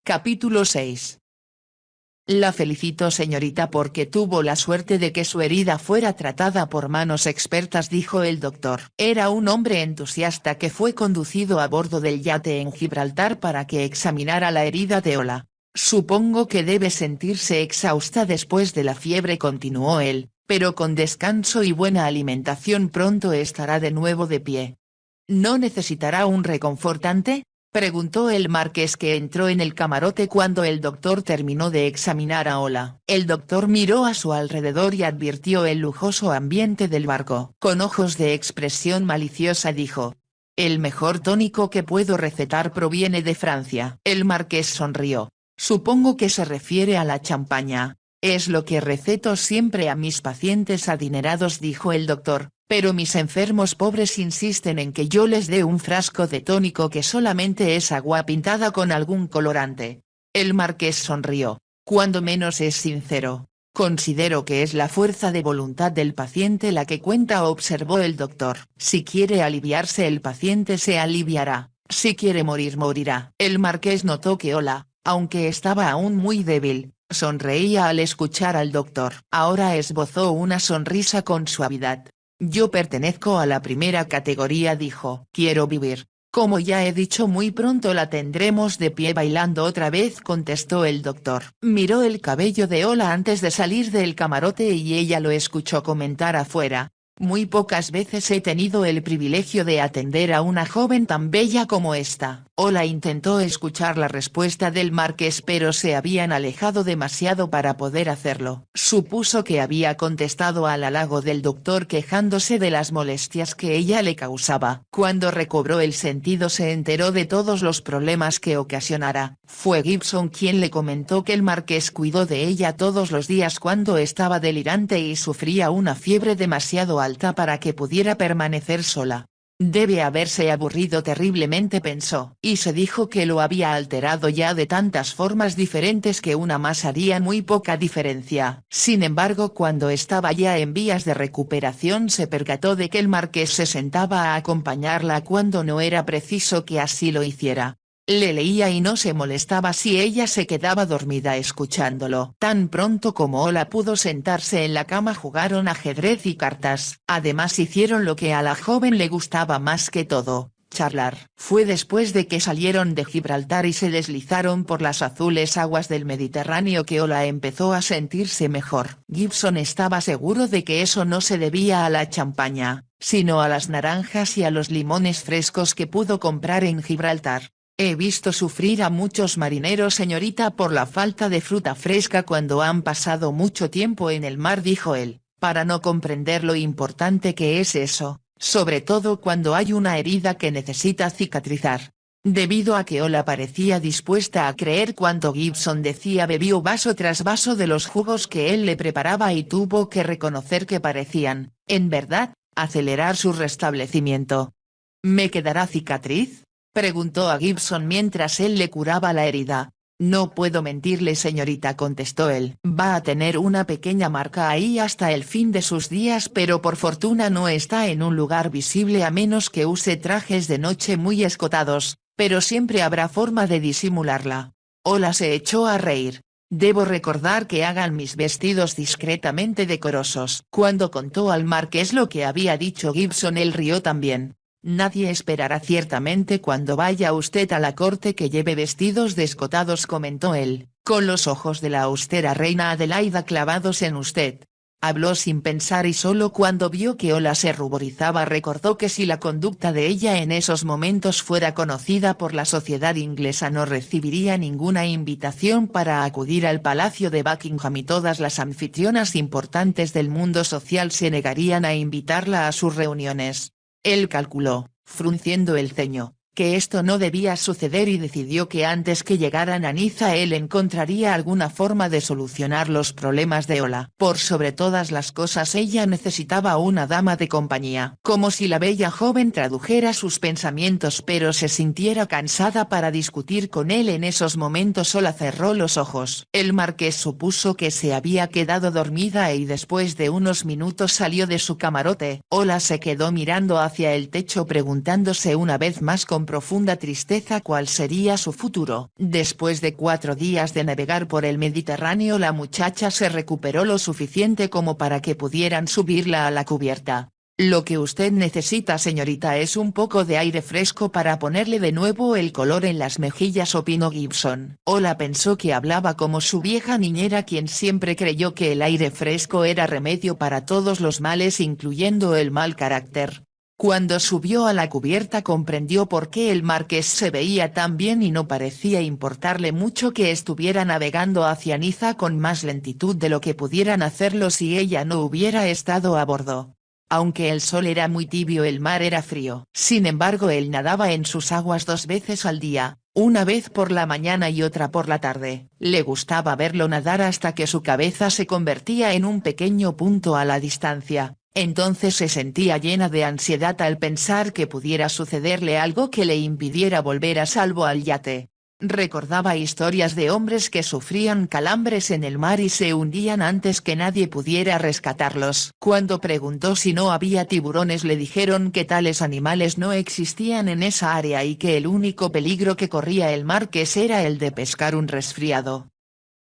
Capítulo 6. La felicito señorita porque tuvo la suerte de que su herida fuera tratada por manos expertas, dijo el doctor. Era un hombre entusiasta que fue conducido a bordo del yate en Gibraltar para que examinara la herida de Ola. Supongo que debe sentirse exhausta después de la fiebre, continuó él, pero con descanso y buena alimentación pronto estará de nuevo de pie. ¿No necesitará un reconfortante?, preguntó el marqués, que entró en el camarote cuando el doctor terminó de examinar a Ola. El doctor miró a su alrededor y advirtió el lujoso ambiente del barco. Con ojos de expresión maliciosa dijo: «El mejor tónico que puedo recetar proviene de Francia». El marqués sonrió. «Supongo que se refiere a la champaña. Es lo que receto siempre a mis pacientes adinerados», dijo el doctor, «pero mis enfermos pobres insisten en que yo les dé un frasco de tónico que solamente es agua pintada con algún colorante». El marqués sonrió. «Cuando menos es sincero. Considero que es la fuerza de voluntad del paciente la que cuenta», observó el doctor. «Si quiere aliviarse el paciente se aliviará, si quiere morir morirá». El marqués notó que Ola, aunque estaba aún muy débil, sonreía al escuchar al doctor. Ahora esbozó una sonrisa con suavidad. «Yo pertenezco a la primera categoría», dijo. «Quiero vivir. Como ya he dicho, muy pronto la tendremos de pie bailando otra vez», contestó el doctor. Miró el cabello de Ola antes de salir del camarote y ella lo escuchó comentar afuera: «Muy pocas veces he tenido el privilegio de atender a una joven tan bella como esta». Ola intentó escuchar la respuesta del marqués, pero se habían alejado demasiado para poder hacerlo. Supuso que había contestado al halago del doctor quejándose de las molestias que ella le causaba. Cuando recobró el sentido se enteró de todos los problemas que ocasionara. Fue Gibson quien le comentó que el marqués cuidó de ella todos los días cuando estaba delirante y sufría una fiebre demasiado alta para que pudiera permanecer sola. Debe haberse aburrido terriblemente, pensó, y se dijo que lo había alterado ya de tantas formas diferentes que una más haría muy poca diferencia. Sin embargo, cuando estaba ya en vías de recuperación se percató de que el marqués se sentaba a acompañarla cuando no era preciso que así lo hiciera. Le leía y no se molestaba si ella se quedaba dormida escuchándolo. Tan pronto como Ola pudo sentarse en la cama jugaron ajedrez y cartas. Además hicieron lo que a la joven le gustaba más que todo: charlar. Fue después de que salieron de Gibraltar y se deslizaron por las azules aguas del Mediterráneo que Ola empezó a sentirse mejor. Gibson estaba seguro de que eso no se debía a la champaña, sino a las naranjas y a los limones frescos que pudo comprar en Gibraltar. «He visto sufrir a muchos marineros, señorita, por la falta de fruta fresca cuando han pasado mucho tiempo en el mar», dijo él, «para no comprender lo importante que es eso, sobre todo cuando hay una herida que necesita cicatrizar». Debido a que Ola parecía dispuesta a creer cuanto Gibson decía, bebió vaso tras vaso de los jugos que él le preparaba y tuvo que reconocer que parecían, en verdad, acelerar su restablecimiento. «¿Me quedará cicatriz?», preguntó a Gibson mientras él le curaba la herida. «No puedo mentirle, señorita», contestó él. «Va a tener una pequeña marca ahí hasta el fin de sus días, pero por fortuna no está en un lugar visible a menos que use trajes de noche muy escotados, pero siempre habrá forma de disimularla». Ola se echó a reír. «Debo recordar que hagan mis vestidos discretamente decorosos». Cuando contó al marqués lo que había dicho Gibson, él rió también. «Nadie esperará ciertamente cuando vaya usted a la corte que lleve vestidos descotados», comentó él, «con los ojos de la austera reina Adelaida clavados en usted». Habló sin pensar y solo cuando vio que Ola se ruborizaba recordó que si la conducta de ella en esos momentos fuera conocida por la sociedad inglesa no recibiría ninguna invitación para acudir al Palacio de Buckingham y todas las anfitrionas importantes del mundo social se negarían a invitarla a sus reuniones. Él calculó, frunciendo el ceño, que esto no debía suceder y decidió que antes que llegaran a Niza él encontraría alguna forma de solucionar los problemas de Ola. Por sobre todas las cosas ella necesitaba una dama de compañía. Como si la bella joven tradujera sus pensamientos pero se sintiera cansada para discutir con él en esos momentos. Ola cerró los ojos. El marqués supuso que se había quedado dormida y después de unos minutos salió de su camarote. Ola se quedó mirando hacia el techo preguntándose una vez más con con profunda tristeza cuál sería su futuro. Después de 4 días de navegar por el Mediterráneo, la muchacha se recuperó lo suficiente como para que pudieran subirla a la cubierta. Lo que usted necesita, señorita, es un poco de aire fresco para ponerle de nuevo el color en las mejillas, opinó Gibson. Ola pensó que hablaba como su vieja niñera, quien siempre creyó que el aire fresco era remedio para todos los males, incluyendo el mal carácter. Cuando subió a la cubierta comprendió por qué el marqués se veía tan bien y no parecía importarle mucho que estuviera navegando hacia Niza con más lentitud de lo que pudieran hacerlo si ella no hubiera estado a bordo. Aunque el sol era muy tibio, el mar era frío. Sin embargo, él nadaba en sus aguas 2 veces al día, una vez por la mañana y otra por la tarde. Le gustaba verlo nadar hasta que su cabeza se convertía en un pequeño punto a la distancia. Entonces se sentía llena de ansiedad al pensar que pudiera sucederle algo que le impidiera volver a salvo al yate. Recordaba historias de hombres que sufrían calambres en el mar y se hundían antes que nadie pudiera rescatarlos. Cuando preguntó si no había tiburones, le dijeron que tales animales no existían en esa área y que el único peligro que corría el marqués era el de pescar un resfriado.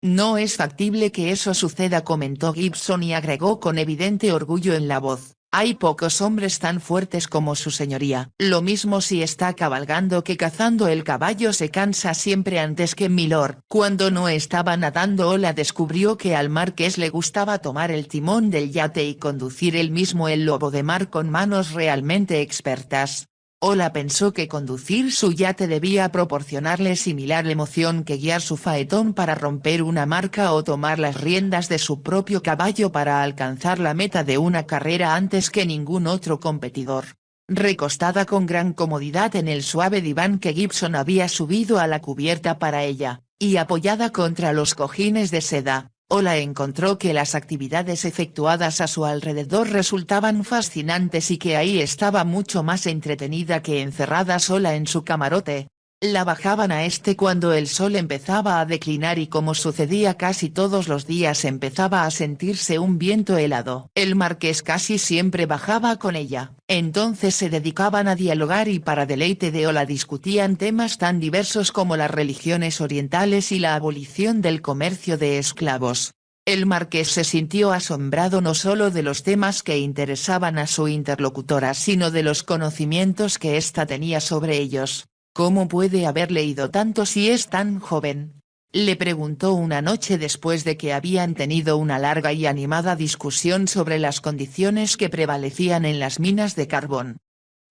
No es factible que eso suceda, comentó Gibson y agregó con evidente orgullo en la voz. Hay pocos hombres tan fuertes como su señoría. Lo mismo si está cabalgando que cazando, el caballo se cansa siempre antes que milord. Cuando no estaba nadando, Ola descubrió que al marqués le gustaba tomar el timón del yate y conducir él mismo el lobo de mar con manos realmente expertas. Ola pensó que conducir su yate debía proporcionarle similar emoción que guiar su faetón para romper una marca o tomar las riendas de su propio caballo para alcanzar la meta de una carrera antes que ningún otro competidor. Recostada con gran comodidad en el suave diván que Gibson había subido a la cubierta para ella, y apoyada contra los cojines de seda, Ola encontró que las actividades efectuadas a su alrededor resultaban fascinantes y que ahí estaba mucho más entretenida que encerrada sola en su camarote. La bajaban a cuando el sol empezaba a declinar y, como sucedía casi todos los días, empezaba a sentirse un viento helado. El marqués casi siempre bajaba con ella. Entonces se dedicaban a dialogar y, para deleite de Ola, discutían temas tan diversos como las religiones orientales y la abolición del comercio de esclavos. El marqués se sintió asombrado no solo de los temas que interesaban a su interlocutora, sino de los conocimientos que ésta tenía sobre ellos. ¿Cómo puede haber leído tanto si es tan joven?, le preguntó una noche después de que habían tenido una larga y animada discusión sobre las condiciones que prevalecían en las minas de carbón.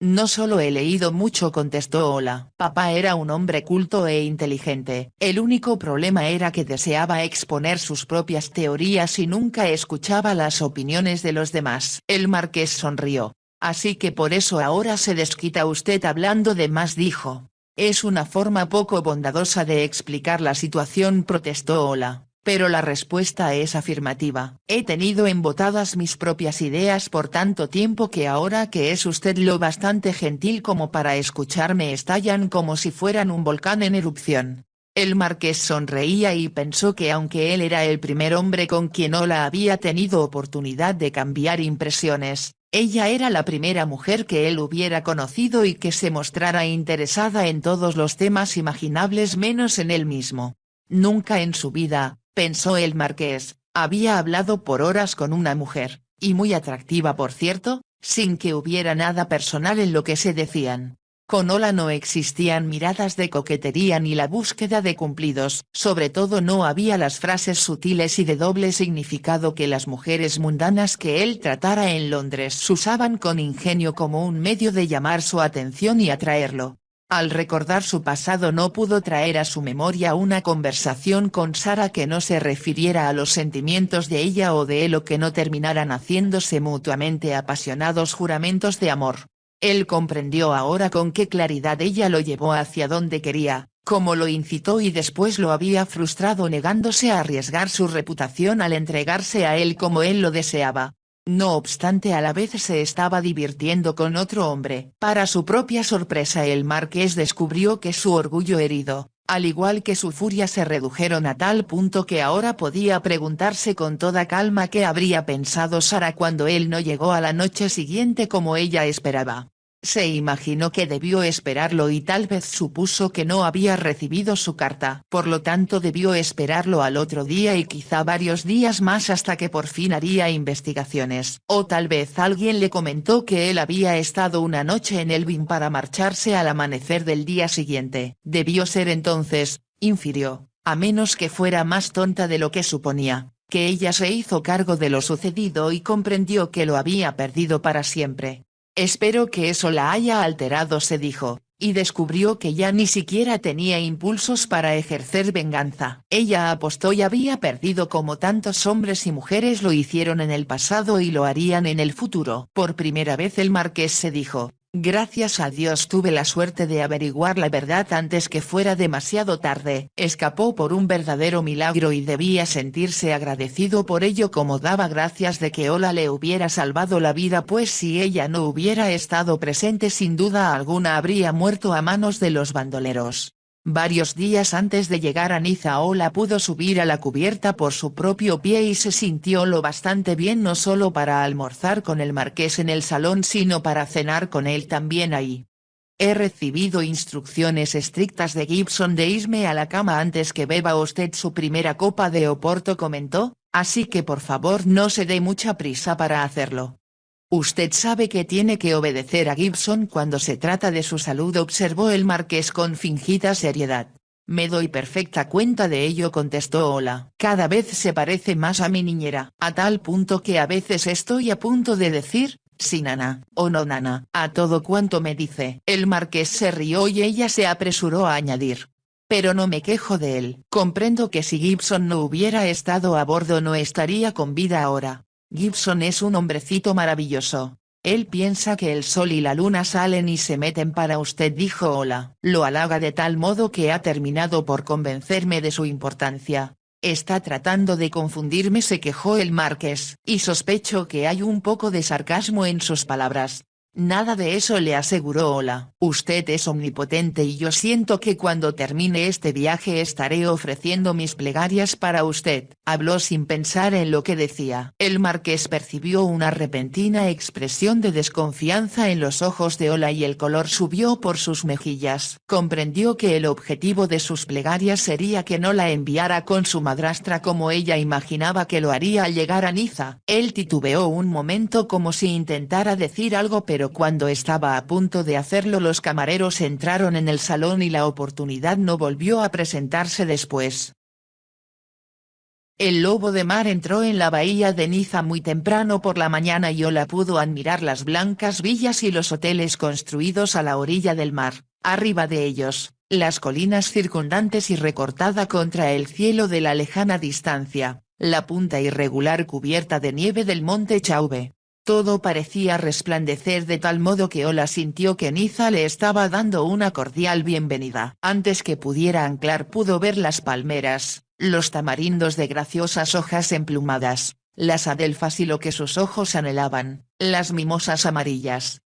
No solo he leído mucho, contestó Ola. Papá era un hombre culto e inteligente. El único problema era que deseaba exponer sus propias teorías y nunca escuchaba las opiniones de los demás. El marqués sonrió. Así que por eso ahora se desquita usted hablando de más, dijo. Es una forma poco bondadosa de explicar la situación, protestó Ola, pero la respuesta es afirmativa. He tenido embotadas mis propias ideas por tanto tiempo que ahora que es usted lo bastante gentil como para escucharme estallan como si fueran un volcán en erupción. El marqués sonreía y pensó que aunque él era el primer hombre con quien Ola había tenido oportunidad de cambiar impresiones, ella era la primera mujer que él hubiera conocido y que se mostrara interesada en todos los temas imaginables menos en él mismo. Nunca en su vida, pensó el marqués, había hablado por horas con una mujer, y muy atractiva por cierto, sin que hubiera nada personal en lo que se decían. Con Ola no existían miradas de coquetería ni la búsqueda de cumplidos, sobre todo no había las frases sutiles y de doble significado que las mujeres mundanas que él tratara en Londres usaban con ingenio como un medio de llamar su atención y atraerlo. Al recordar su pasado no pudo traer a su memoria una conversación con Sara que no se refiriera a los sentimientos de ella o de él o que no terminaran haciéndose mutuamente apasionados juramentos de amor. Él comprendió ahora con qué claridad ella lo llevó hacia donde quería, cómo lo incitó y después lo había frustrado negándose a arriesgar su reputación al entregarse a él como él lo deseaba. No obstante, a la vez se estaba divirtiendo con otro hombre. Para su propia sorpresa, el marqués descubrió que su orgullo herido, al igual que su furia, se redujeron a tal punto que ahora podía preguntarse con toda calma qué habría pensado Sara cuando él no llegó a la noche siguiente como ella esperaba. Se imaginó que debió esperarlo y tal vez supuso que no había recibido su carta. Por lo tanto debió esperarlo al otro día y quizá varios días más hasta que por fin haría investigaciones. O tal vez alguien le comentó que él había estado una noche en Elvin para marcharse al amanecer del día siguiente. Debió ser entonces, infirió, a menos que fuera más tonta de lo que suponía, que ella se hizo cargo de lo sucedido y comprendió que lo había perdido para siempre. Espero que eso la haya alterado, se dijo, y descubrió que ya ni siquiera tenía impulsos para ejercer venganza. Ella apostó y había perdido como tantos hombres y mujeres lo hicieron en el pasado y lo harían en el futuro. Por primera vez el marqués se dijo: gracias a Dios tuve la suerte de averiguar la verdad antes que fuera demasiado tarde. Escapó por un verdadero milagro y debía sentirse agradecido por ello, como daba gracias de que Ola le hubiera salvado la vida, pues si ella no hubiera estado presente sin duda alguna habría muerto a manos de los bandoleros. Varios días antes de llegar a Niza, Ola pudo subir a la cubierta por su propio pie y se sintió lo bastante bien, no solo para almorzar con el marqués en el salón sino para cenar con él también ahí. He recibido instrucciones estrictas de Gibson de irme a la cama antes que beba usted su primera copa de Oporto, comentó, así que por favor no se dé mucha prisa para hacerlo. Usted sabe que tiene que obedecer a Gibson cuando se trata de su salud, observó el marqués con fingida seriedad. Me doy perfecta cuenta de ello, contestó Ola. Cada vez se parece más a mi niñera, a tal punto que a veces estoy a punto de decir, sí nana, o no nana, a todo cuanto me dice. El marqués se rió y ella se apresuró a añadir: pero no me quejo de él. Comprendo que si Gibson no hubiera estado a bordo no estaría con vida ahora. Gibson es un hombrecito maravilloso. Él piensa que el sol y la luna salen y se meten para usted, dijo Ola. Lo halaga de tal modo que ha terminado por convencerme de su importancia. Está tratando de confundirme, se quejó el marqués, y sospecho que hay un poco de sarcasmo en sus palabras. Nada de eso, le aseguró Ola. Usted es omnipotente y yo siento que cuando termine este viaje estaré ofreciendo mis plegarias para usted. Habló sin pensar en lo que decía. El marqués percibió una repentina expresión de desconfianza en los ojos de Ola y el color subió por sus mejillas. Comprendió que el objetivo de sus plegarias sería que no la enviara con su madrastra como ella imaginaba que lo haría al llegar a Niza. Él titubeó un momento como si intentara decir algo, pero cuando estaba a punto de hacerlo los camareros entraron en el salón y la oportunidad no volvió a presentarse después. El lobo de mar entró en la bahía de Niza muy temprano por la mañana y Ola pudo admirar las blancas villas y los hoteles construidos a la orilla del mar. Arriba de ellos, las colinas circundantes y recortada contra el cielo de la lejana distancia, la punta irregular cubierta de nieve del monte Chauve. Todo parecía resplandecer de tal modo que Ola sintió que Niza le estaba dando una cordial bienvenida. Antes que pudiera anclar pudo ver las palmeras, los tamarindos de graciosas hojas emplumadas, las adelfas y lo que sus ojos anhelaban, las mimosas amarillas.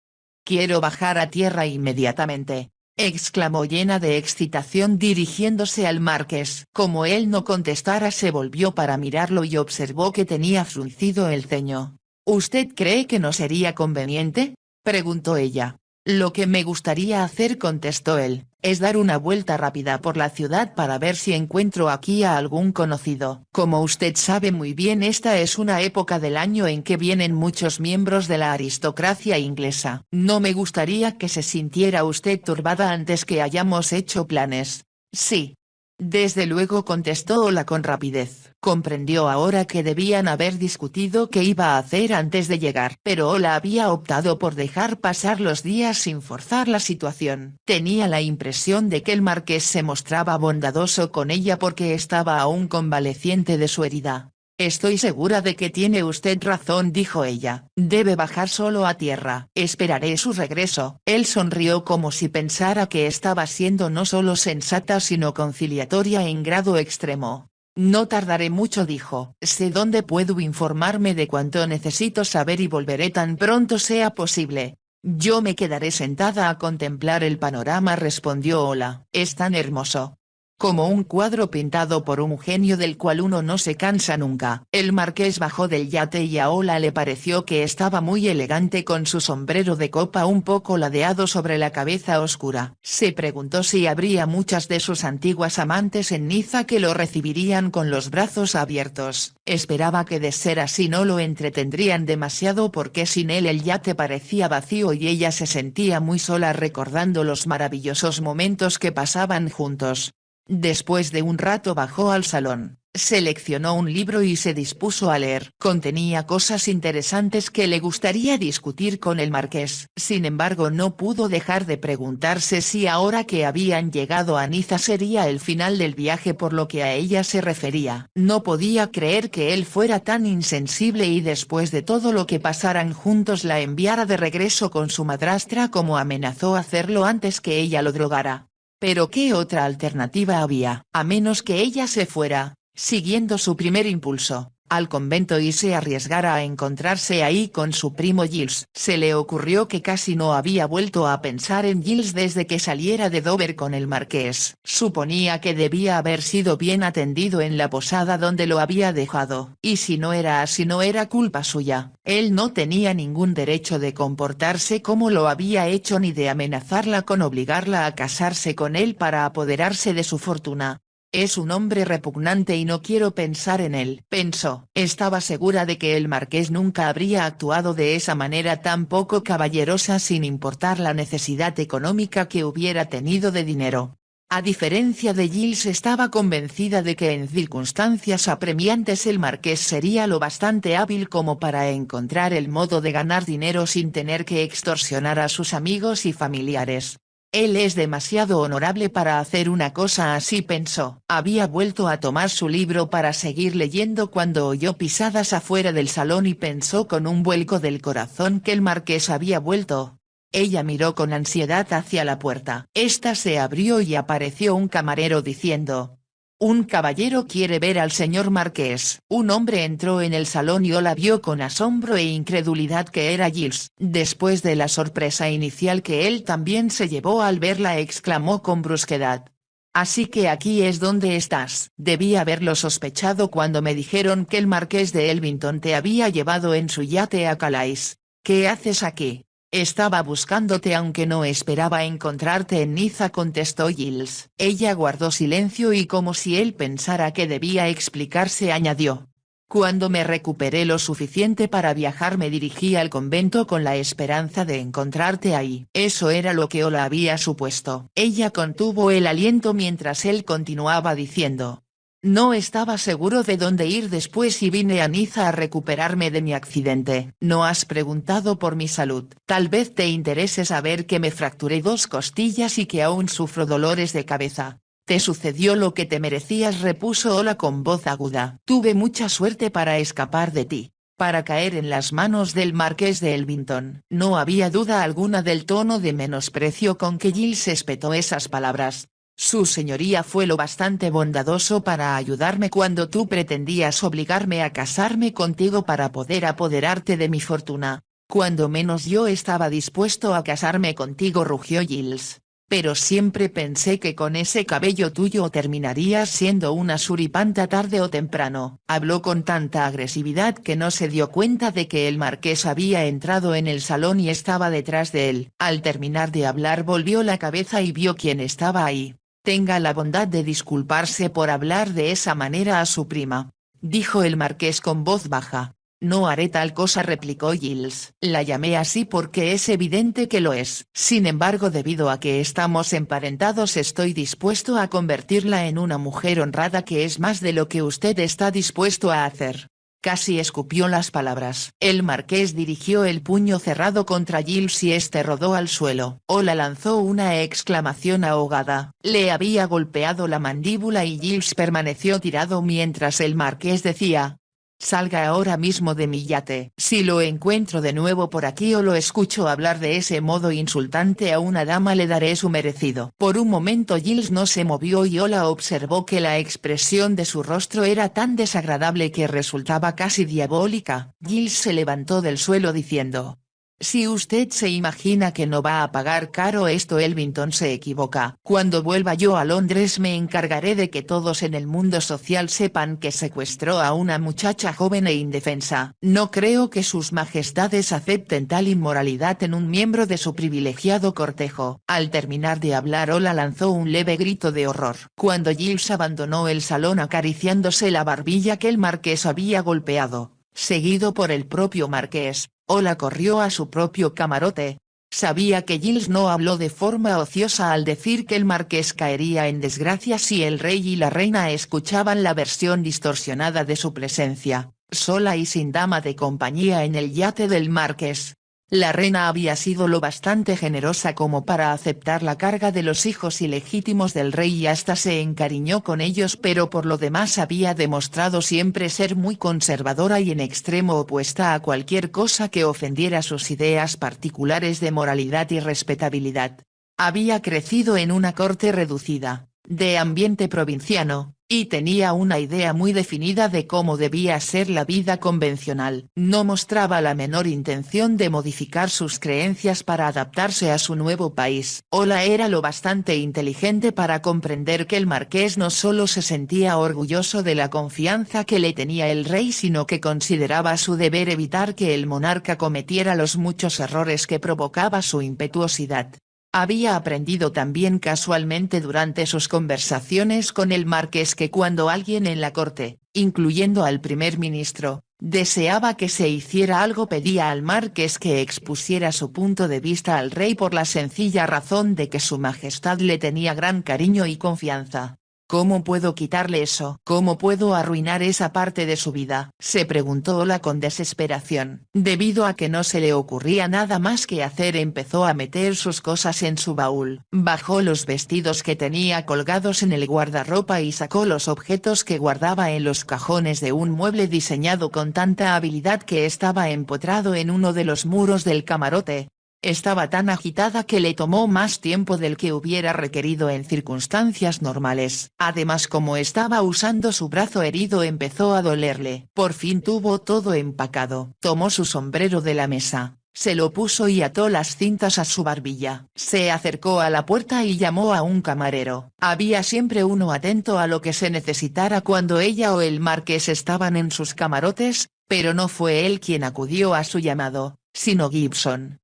«Quiero bajar a tierra inmediatamente», exclamó llena de excitación dirigiéndose al marqués. Como él no contestara se volvió para mirarlo y observó que tenía fruncido el ceño. «¿Usted cree que no sería conveniente?», preguntó ella. «Lo que me gustaría hacer», contestó él, «es dar una vuelta rápida por la ciudad para ver si encuentro aquí a algún conocido. Como usted sabe muy bien, esta es una época del año en que vienen muchos miembros de la aristocracia inglesa. No me gustaría que se sintiera usted turbada antes que hayamos hecho planes». «Sí. Desde luego», contestó Ola con rapidez. Comprendió ahora que debían haber discutido qué iba a hacer antes de llegar. Pero Ola había optado por dejar pasar los días sin forzar la situación. Tenía la impresión de que el marqués se mostraba bondadoso con ella porque estaba aún convaleciente de su herida. «Estoy segura de que tiene usted razón», dijo ella. «Debe bajar solo a tierra. Esperaré su regreso». Él sonrió como si pensara que estaba siendo no solo sensata sino conciliatoria en grado extremo. «No tardaré mucho», dijo. «Sé dónde puedo informarme de cuanto necesito saber y volveré tan pronto sea posible». «Yo me quedaré sentada a contemplar el panorama», respondió Ola. «Es tan hermoso». como un cuadro pintado por un genio del cual uno no se cansa nunca. El marqués bajó del yate y a Ola le pareció que estaba muy elegante con su sombrero de copa un poco ladeado sobre la cabeza oscura. Se preguntó si habría muchas de sus antiguas amantes en Niza que lo recibirían con los brazos abiertos. Esperaba que de ser así no lo entretendrían demasiado porque sin él el yate parecía vacío y ella se sentía muy sola recordando los maravillosos momentos que pasaban juntos. Después de un rato bajó al salón, seleccionó un libro y se dispuso a leer. Contenía cosas interesantes que le gustaría discutir con el marqués. Sin embargo no pudo dejar de preguntarse si ahora que habían llegado a Niza sería el final del viaje por lo que a ella se refería. No podía creer que él fuera tan insensible y después de todo lo que pasaran juntos la enviara de regreso con su madrastra como amenazó hacerlo antes que ella lo drogara. Pero ¿qué otra alternativa había? A menos que ella se fuera, siguiendo su primer impulso, al convento y se arriesgara a encontrarse ahí con su primo Giles. Se le ocurrió que casi no había vuelto a pensar en Giles desde que saliera de Dover con el marqués. Suponía que debía haber sido bien atendido en la posada donde lo había dejado. Y si no era así no era culpa suya. Él no tenía ningún derecho de comportarse como lo había hecho ni de amenazarla con obligarla a casarse con él para apoderarse de su fortuna. Es un hombre repugnante y no quiero pensar en él, pensó. Estaba segura de que el marqués nunca habría actuado de esa manera tan poco caballerosa sin importar la necesidad económica que hubiera tenido de dinero. A diferencia de Giles estaba convencida de que en circunstancias apremiantes el marqués sería lo bastante hábil como para encontrar el modo de ganar dinero sin tener que extorsionar a sus amigos y familiares. Él es demasiado honorable para hacer una cosa así pensó. Había vuelto a tomar su libro para seguir leyendo cuando oyó pisadas afuera del salón y pensó con un vuelco del corazón que el marqués había vuelto. Ella miró con ansiedad hacia la puerta. Esta se abrió y apareció un camarero diciendo: «Un caballero quiere ver al señor marqués». Un hombre entró en el salón y Ola vio con asombro e incredulidad que era Giles. Después de la sorpresa inicial que él también se llevó al verla exclamó con brusquedad: «Así que aquí es donde estás». Debí haberlo sospechado cuando me dijeron que el marqués de Elvington te había llevado en su yate a Calais. ¿Qué haces aquí? Estaba buscándote aunque no esperaba encontrarte en Niza contestó Giles. Ella guardó silencio y como si él pensara que debía explicarse añadió: «Cuando me recuperé lo suficiente para viajar me dirigí al convento con la esperanza de encontrarte ahí». Eso era lo que Ola había supuesto. Ella contuvo el aliento mientras él continuaba diciendo: «No estaba seguro de dónde ir después y vine a Niza a recuperarme de mi accidente. No has preguntado por mi salud. Tal vez te interese saber que me fracturé 2 costillas y que aún sufro dolores de cabeza». «Te sucedió lo que te merecías», repuso Ola con voz aguda. «Tuve mucha suerte para escapar de ti, para caer en las manos del marqués de Elvington». No había duda alguna del tono de menosprecio con que Giles espetó esas palabras. «Su señoría fue lo bastante bondadoso para ayudarme cuando tú pretendías obligarme a casarme contigo para poder apoderarte de mi fortuna. Cuando menos yo estaba dispuesto a casarme contigo», rugió Giles. «Pero siempre pensé que con ese cabello tuyo terminarías siendo una suripanta tarde o temprano». Habló con tanta agresividad que no se dio cuenta de que el marqués había entrado en el salón y estaba detrás de él. Al terminar de hablar volvió la cabeza y vio quién estaba ahí. «Tenga la bondad de disculparse por hablar de esa manera a su prima», dijo el marqués con voz baja. «No haré tal cosa», replicó Giles. «La llamé así porque es evidente que lo es. Sin embargo, debido a que estamos emparentados estoy dispuesto a convertirla en una mujer honrada, que es más de lo que usted está dispuesto a hacer». Casi escupió las palabras. El marqués dirigió el puño cerrado contra Giles y este rodó al suelo. Ola lanzó una exclamación ahogada. Le había golpeado la mandíbula y Giles permaneció tirado mientras el marqués decía: «Salga ahora mismo de mi yate». «Si lo encuentro de nuevo por aquí o lo escucho hablar de ese modo insultante a una dama le daré su merecido». Por un momento Giles no se movió y Ola observó que la expresión de su rostro era tan desagradable que resultaba casi diabólica. Giles se levantó del suelo diciendo: Si usted se imagina que no va a pagar caro esto, Elvington se equivoca. Cuando vuelva yo a Londres me encargaré de que todos en el mundo social sepan que secuestró a una muchacha joven e indefensa. No creo que sus majestades acepten tal inmoralidad en un miembro de su privilegiado cortejo. Al terminar de hablar Ola lanzó un leve grito de horror. Cuando Giles abandonó el salón acariciándose la barbilla que el marqués había golpeado, seguido por el propio marqués, Ola corrió a su propio camarote. Sabía que Giles no habló de forma ociosa al decir que el marqués caería en desgracia si el rey y la reina escuchaban la versión distorsionada de su presencia, sola y sin dama de compañía en el yate del marqués. La reina había sido lo bastante generosa como para aceptar la carga de los hijos ilegítimos del rey y hasta se encariñó con ellos, pero por lo demás había demostrado siempre ser muy conservadora y en extremo opuesta a cualquier cosa que ofendiera sus ideas particulares de moralidad y respetabilidad. Había crecido en una corte reducida, de ambiente provinciano, y tenía una idea muy definida de cómo debía ser la vida convencional. No mostraba la menor intención de modificar sus creencias para adaptarse a su nuevo país. Ola era lo bastante inteligente para comprender que el marqués no solo se sentía orgulloso de la confianza que le tenía el rey, sino que consideraba su deber evitar que el monarca cometiera los muchos errores que provocaba su impetuosidad. Había aprendido también casualmente durante sus conversaciones con el marqués que cuando alguien en la corte, incluyendo al primer ministro, deseaba que se hiciera algo pedía al marqués que expusiera su punto de vista al rey por la sencilla razón de que su majestad le tenía gran cariño y confianza. ¿Cómo puedo quitarle eso? ¿Cómo puedo arruinar esa parte de su vida? Se preguntó Ola con desesperación. Debido a que no se le ocurría nada más que hacer, empezó a meter sus cosas en su baúl. Bajó los vestidos que tenía colgados en el guardarropa y sacó los objetos que guardaba en los cajones de un mueble diseñado con tanta habilidad que estaba empotrado en uno de los muros del camarote. Estaba tan agitada que le tomó más tiempo del que hubiera requerido en circunstancias normales. Además, como estaba usando su brazo herido, empezó a dolerle. Por fin tuvo todo empacado. Tomó su sombrero de la mesa, se lo puso y ató las cintas a su barbilla. Se acercó a la puerta y llamó a un camarero. Había siempre uno atento a lo que se necesitara cuando ella o el marqués estaban en sus camarotes, pero no fue él quien acudió a su llamado, sino Gibson.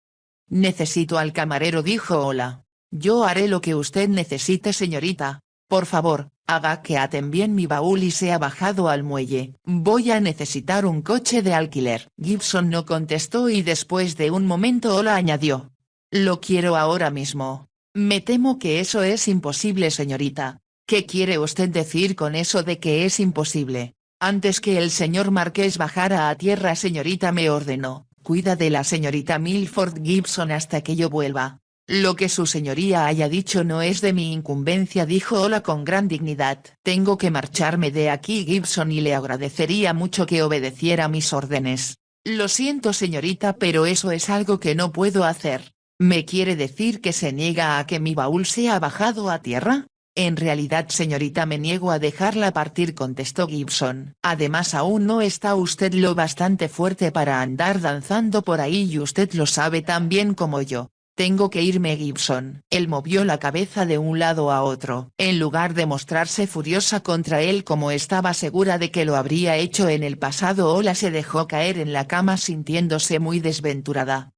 «Necesito al camarero», dijo Ola. «Yo haré lo que usted necesite, señorita. Por favor, haga que aten bien mi baúl y se ha bajado al muelle. Voy a necesitar un coche de alquiler». Gibson no contestó y después de un momento Ola añadió: «Lo quiero ahora mismo». «Me temo que eso es imposible, señorita». «¿Qué quiere usted decir con eso de que es imposible?». «Antes que el señor marqués bajara a tierra, señorita, me ordenó: cuida de la señorita Milford Gibson hasta que yo vuelva». «Lo que su señoría haya dicho no es de mi incumbencia», dijo Ola con gran dignidad. «Tengo que marcharme de aquí, Gibson, y le agradecería mucho que obedeciera mis órdenes». «Lo siento, señorita, pero eso es algo que no puedo hacer». «¿Me quiere decir que se niega a que mi baúl sea bajado a tierra?». «En realidad, señorita, me niego a dejarla partir», contestó Gibson. «Además, aún no está usted lo bastante fuerte para andar danzando por ahí y usted lo sabe tan bien como yo». «Tengo que irme, Gibson». Él movió la cabeza de un lado a otro. En lugar de mostrarse furiosa contra él como estaba segura de que lo habría hecho en el pasado, Ola se dejó caer en la cama sintiéndose muy desventurada.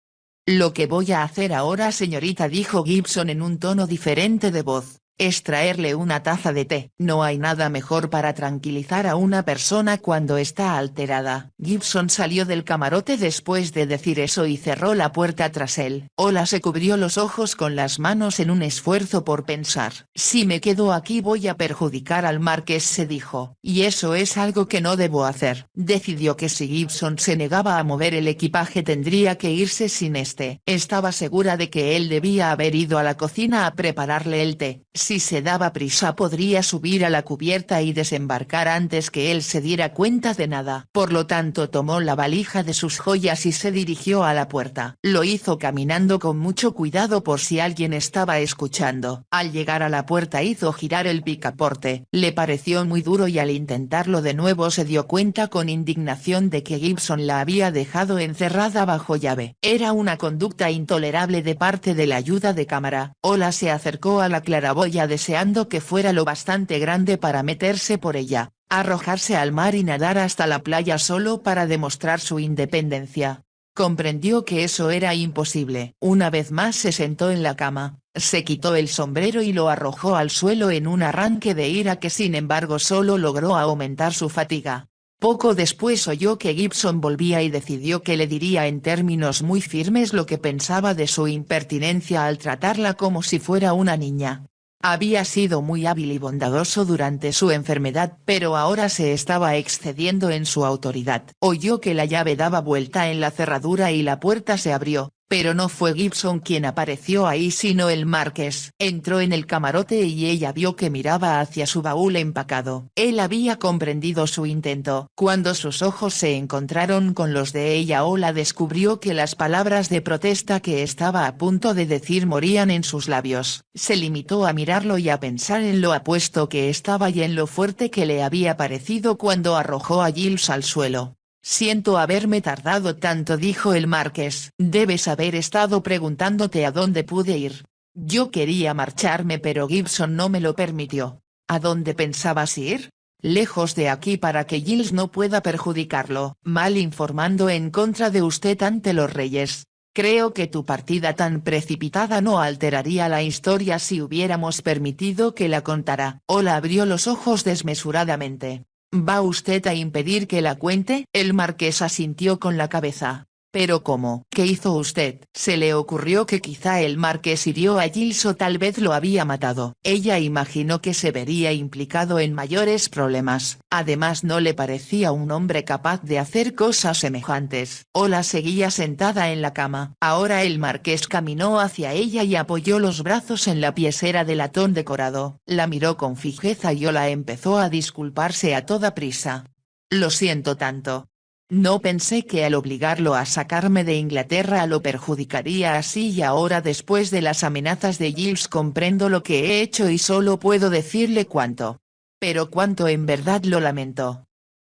«Lo que voy a hacer ahora, señorita», dijo Gibson en un tono diferente de voz, «es traerle una taza de té». «No hay nada mejor para tranquilizar a una persona cuando está alterada». Gibson salió del camarote después de decir eso y cerró la puerta tras él. Ola se cubrió los ojos con las manos en un esfuerzo por pensar. «Si me quedo aquí voy a perjudicar al marqués», se dijo, «y eso es algo que no debo hacer». Decidió que si Gibson se negaba a mover el equipaje tendría que irse sin este. Estaba segura de que él debía haber ido a la cocina a prepararle el té. Si se daba prisa podría subir a la cubierta y desembarcar antes que él se diera cuenta de nada. Por lo tanto tomó la valija de sus joyas y se dirigió a la puerta. Lo hizo caminando con mucho cuidado por si alguien estaba escuchando. Al llegar a la puerta hizo girar el picaporte. Le pareció muy duro y al intentarlo de nuevo se dio cuenta con indignación de que Gibson la había dejado encerrada bajo llave. Era una conducta intolerable de parte de la ayuda de cámara. Ola se acercó a la claraboya deseando que fuera lo bastante grande para meterse por ella, arrojarse al mar y nadar hasta la playa solo para demostrar su independencia. Comprendió que eso era imposible. Una vez más se sentó en la cama, se quitó el sombrero y lo arrojó al suelo en un arranque de ira que sin embargo solo logró aumentar su fatiga. Poco después oyó que Gibson volvía y decidió que le diría en términos muy firmes lo que pensaba de su impertinencia al tratarla como si fuera una niña. Había sido muy hábil y bondadoso durante su enfermedad pero ahora se estaba excediendo en su autoridad. Oyó que la llave daba vuelta en la cerradura y la puerta se abrió, pero no fue Gibson quien apareció ahí sino el marqués. Entró en el camarote y ella vio que miraba hacia su baúl empacado. Él había comprendido su intento. Cuando sus ojos se encontraron con los de ella Ola descubrió que las palabras de protesta que estaba a punto de decir morían en sus labios. Se limitó a mirarlo y a pensar en lo apuesto que estaba y en lo fuerte que le había parecido cuando arrojó a Giles al suelo. Siento haberme tardado tanto, dijo el marqués. Debes haber estado preguntándote a dónde pude ir. Yo quería marcharme pero Gibson no me lo permitió. ¿A dónde pensabas ir? Lejos de aquí para que Giles no pueda perjudicarlo. Mal informando en contra de usted ante los reyes. Creo que tu partida tan precipitada no alteraría la historia si hubiéramos permitido que la contara. Ola abrió los ojos desmesuradamente. ¿Va usted a impedir que la cuente? El marqués asintió con la cabeza. ¿Pero cómo? ¿Qué hizo usted? Se le ocurrió que quizá el marqués hirió a Giles o tal vez lo había matado. Ella imaginó que se vería implicado en mayores problemas. Además no le parecía un hombre capaz de hacer cosas semejantes. Ola seguía sentada en la cama. Ahora el marqués caminó hacia ella y apoyó los brazos en la piecera de latón decorado. La miró con fijeza y Ola empezó a disculparse a toda prisa. Lo siento tanto. No pensé que al obligarlo a sacarme de Inglaterra lo perjudicaría así y ahora después de las amenazas de Giles comprendo lo que he hecho y solo puedo decirle cuánto. Pero cuánto en verdad lo lamento.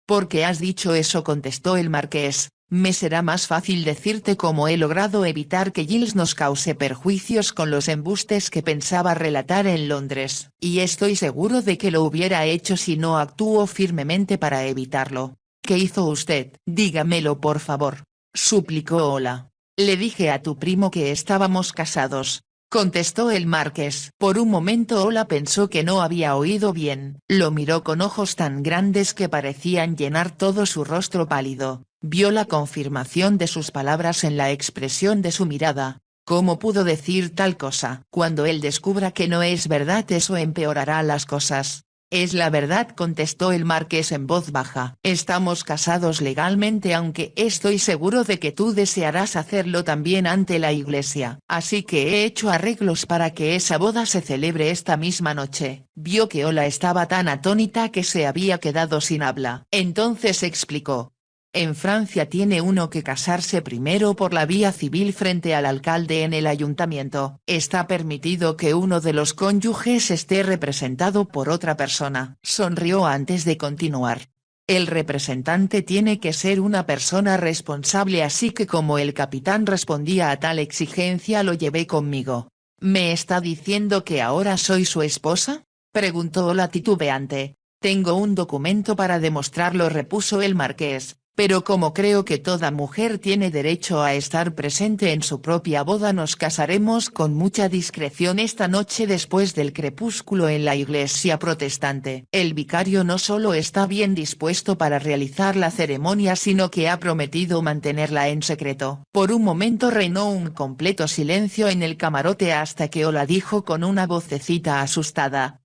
¿Por qué has dicho eso? Contestó el marqués. Me será más fácil decirte cómo he logrado evitar que Giles nos cause perjuicios con los embustes que pensaba relatar en Londres. Y estoy seguro de que lo hubiera hecho si no actuó firmemente para evitarlo. ¿Qué hizo usted? Dígamelo por favor, suplicó Ola. Le dije a tu primo que estábamos casados, contestó el marqués. Por un momento Ola pensó que no había oído bien. Lo miró con ojos tan grandes que parecían llenar todo su rostro pálido. Vio la confirmación de sus palabras en la expresión de su mirada. ¿Cómo pudo decir tal cosa? Cuando él descubra que no es verdad eso empeorará las cosas. Es la verdad, contestó el marqués en voz baja. Estamos casados legalmente aunque estoy seguro de que tú desearás hacerlo también ante la iglesia. Así que he hecho arreglos para que esa boda se celebre esta misma noche. Vio que Ola estaba tan atónita que se había quedado sin habla. Entonces explicó. En Francia tiene uno que casarse primero por la vía civil frente al alcalde en el ayuntamiento. Está permitido que uno de los cónyuges esté representado por otra persona. Sonrió antes de continuar. El representante tiene que ser una persona responsable, así que como el capitán respondía a tal exigencia lo llevé conmigo. ¿Me está diciendo que ahora soy su esposa? Preguntó la titubeante. Tengo un documento para demostrarlo, repuso el marqués. Pero como creo que toda mujer tiene derecho a estar presente en su propia boda, nos casaremos con mucha discreción esta noche después del crepúsculo en la iglesia protestante. El vicario no solo está bien dispuesto para realizar la ceremonia sino que ha prometido mantenerla en secreto. Por un momento reinó un completo silencio en el camarote hasta que Ola dijo con una vocecita asustada.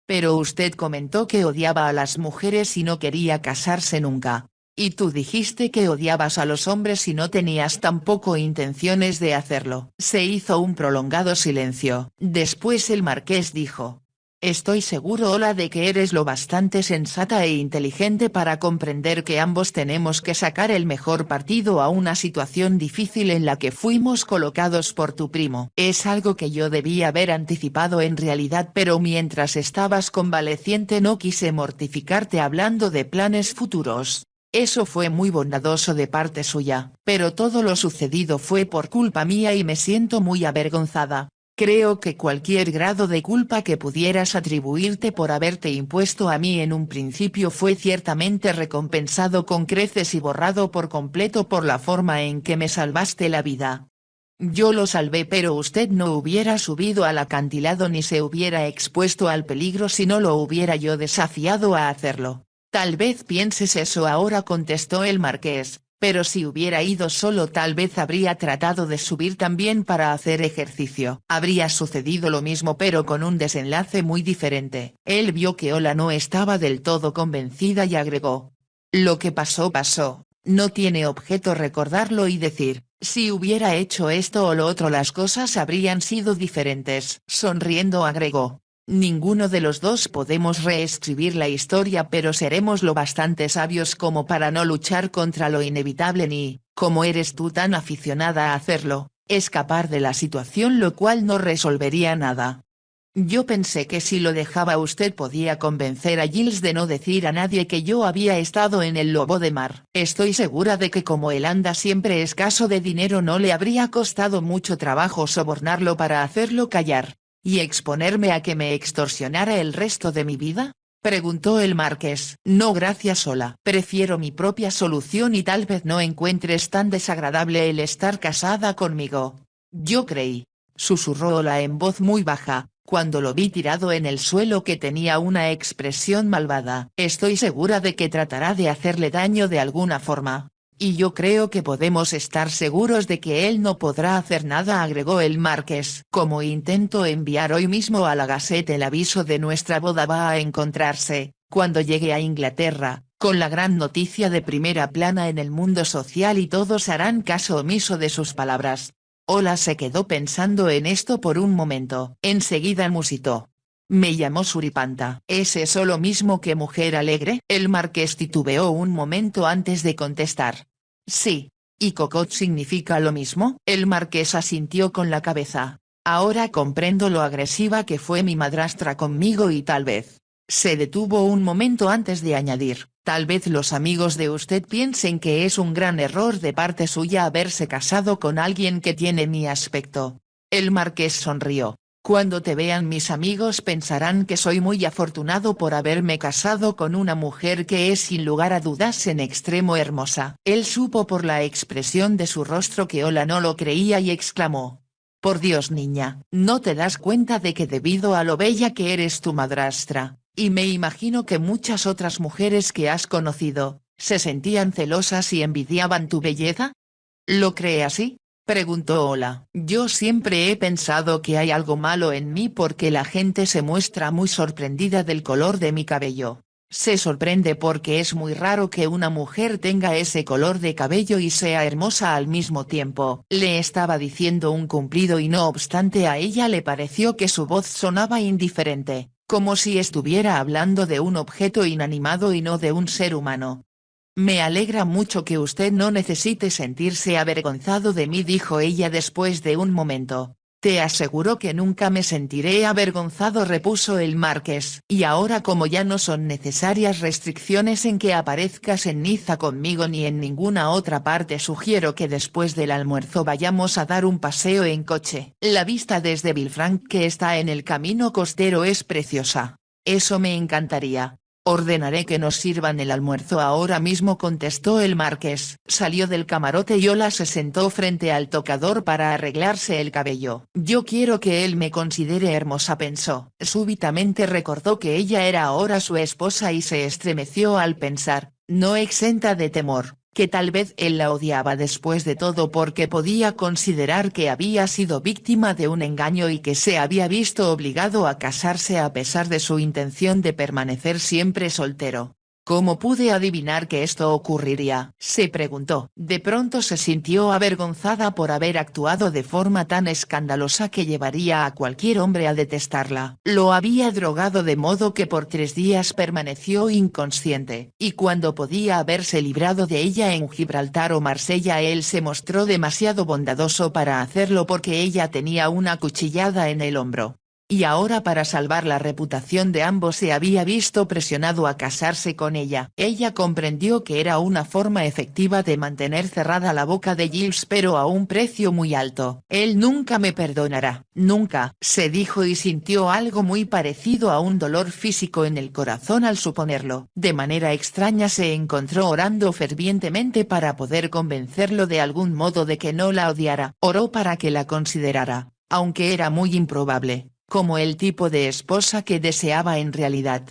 Pero usted comentó que odiaba a las mujeres y no quería casarse nunca. Y tú dijiste que odiabas a los hombres y no tenías tampoco intenciones de hacerlo. Se hizo un prolongado silencio. Después el marqués dijo: estoy seguro, Ola, de que eres lo bastante sensata e inteligente para comprender que ambos tenemos que sacar el mejor partido a una situación difícil en la que fuimos colocados por tu primo. Es algo que yo debía haber anticipado en realidad, pero mientras estabas convaleciente no quise mortificarte hablando de planes futuros. Eso fue muy bondadoso de parte suya, pero todo lo sucedido fue por culpa mía y me siento muy avergonzada. Creo que cualquier grado de culpa que pudieras atribuirte por haberte impuesto a mí en un principio fue ciertamente recompensado con creces y borrado por completo por la forma en que me salvaste la vida. Yo lo salvé, pero usted no hubiera subido al acantilado ni se hubiera expuesto al peligro si no lo hubiera yo desafiado a hacerlo. Tal vez pienses eso ahora, contestó el marqués, pero si hubiera ido solo tal vez habría tratado de subir también para hacer ejercicio. Habría sucedido lo mismo pero con un desenlace muy diferente. Él vio que Ola no estaba del todo convencida y agregó: lo que pasó pasó, no tiene objeto recordarlo y decir, si hubiera hecho esto o lo otro las cosas habrían sido diferentes. Sonriendo agregó: ninguno de los dos podemos reescribir la historia, pero seremos lo bastante sabios como para no luchar contra lo inevitable ni, como eres tú tan aficionada a hacerlo, escapar de la situación, lo cual no resolvería nada. Yo pensé que si lo dejaba usted podía convencer a Giles de no decir a nadie que yo había estado en el Lobo de Mar. Estoy segura de que como él anda siempre escaso de dinero no le habría costado mucho trabajo sobornarlo para hacerlo callar. ¿Y exponerme a que me extorsionara el resto de mi vida? Preguntó el marqués. No, gracias, Ola. Prefiero mi propia solución y tal vez no encuentres tan desagradable el estar casada conmigo. Yo creí, susurró Ola en voz muy baja, cuando lo vi tirado en el suelo, que tenía una expresión malvada. Estoy segura de que tratará de hacerle daño de alguna forma. Y yo creo que podemos estar seguros de que él no podrá hacer nada, agregó el marqués. Como intento enviar hoy mismo a la Gazette el aviso de nuestra boda, va a encontrarse, cuando llegue a Inglaterra, con la gran noticia de primera plana en el mundo social y todos harán caso omiso de sus palabras. Ola se quedó pensando en esto por un momento. Enseguida musitó: me llamó Suripanta. ¿Es eso lo mismo que mujer alegre? El marqués titubeó un momento antes de contestar. Sí. ¿Y Cocotte significa lo mismo? El marqués asintió con la cabeza. Ahora comprendo lo agresiva que fue mi madrastra conmigo y tal vez. Se detuvo un momento antes de añadir: tal vez los amigos de usted piensen que es un gran error de parte suya haberse casado con alguien que tiene mi aspecto. El marqués sonrió. Cuando te vean mis amigos pensarán que soy muy afortunado por haberme casado con una mujer que es sin lugar a dudas en extremo hermosa. Él supo por la expresión de su rostro que Ola no lo creía y exclamó: por Dios, niña, ¿no te das cuenta de que debido a lo bella que eres tu madrastra, y me imagino que muchas otras mujeres que has conocido, se sentían celosas y envidiaban tu belleza? ¿Lo cree así? Preguntó Ola. Yo siempre he pensado que hay algo malo en mí porque la gente se muestra muy sorprendida del color de mi cabello. Se sorprende porque es muy raro que una mujer tenga ese color de cabello y sea hermosa al mismo tiempo. Le estaba diciendo un cumplido y no obstante a ella le pareció que su voz sonaba indiferente, como si estuviera hablando de un objeto inanimado y no de un ser humano. Me alegra mucho que usted no necesite sentirse avergonzado de mí, dijo ella después de un momento. Te aseguro que nunca me sentiré avergonzado, repuso el marqués. Y ahora, como ya no son necesarias restricciones en que aparezcas en Niza conmigo ni en ninguna otra parte, sugiero que después del almuerzo vayamos a dar un paseo en coche. La vista desde Villefranche, que está en el camino costero, es preciosa. Eso me encantaría. Ordenaré que nos sirvan el almuerzo ahora mismo, contestó el marqués. Salió del camarote y Ola se sentó frente al tocador para arreglarse el cabello. Yo quiero que él me considere hermosa, pensó. Súbitamente recordó que ella era ahora su esposa y se estremeció al pensar, no exenta de temor, que tal vez él la odiaba después de todo porque podía considerar que había sido víctima de un engaño y que se había visto obligado a casarse a pesar de su intención de permanecer siempre soltero. ¿Cómo pude adivinar que esto ocurriría?, se preguntó. De pronto se sintió avergonzada por haber actuado de forma tan escandalosa que llevaría a cualquier hombre a detestarla. Lo había drogado de modo que por 3 días permaneció inconsciente, y cuando podía haberse librado de ella en Gibraltar o Marsella él se mostró demasiado bondadoso para hacerlo porque ella tenía una cuchillada en el hombro. Y ahora para salvar la reputación de ambos se había visto presionado a casarse con ella. Ella comprendió que era una forma efectiva de mantener cerrada la boca de Giles pero a un precio muy alto. Él nunca me perdonará, nunca, se dijo y sintió algo muy parecido a un dolor físico en el corazón al suponerlo. De manera extraña se encontró orando fervientemente para poder convencerlo de algún modo de que no la odiara. Oró para que la considerara, aunque era muy improbable, como el tipo de esposa que deseaba en realidad.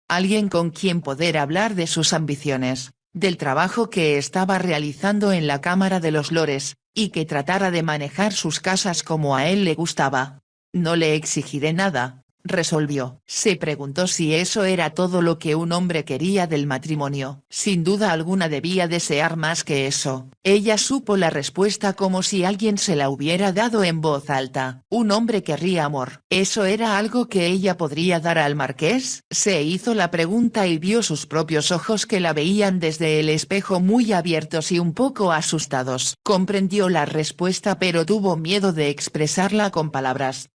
Alguien con quien poder hablar de sus ambiciones, del trabajo que estaba realizando en la Cámara de los Lores, y que tratara de manejar sus casas como a él le gustaba. No le exigiré nada, resolvió. Se preguntó si eso era todo lo que un hombre quería del matrimonio. Sin duda alguna debía desear más que eso. Ella supo la respuesta como si alguien se la hubiera dado en voz alta. Un hombre querría amor. ¿Eso era algo que ella podría dar al marqués? Se hizo la pregunta y vio sus propios ojos que la veían desde el espejo muy abiertos y un poco asustados. Comprendió la respuesta pero tuvo miedo de expresarla con palabras.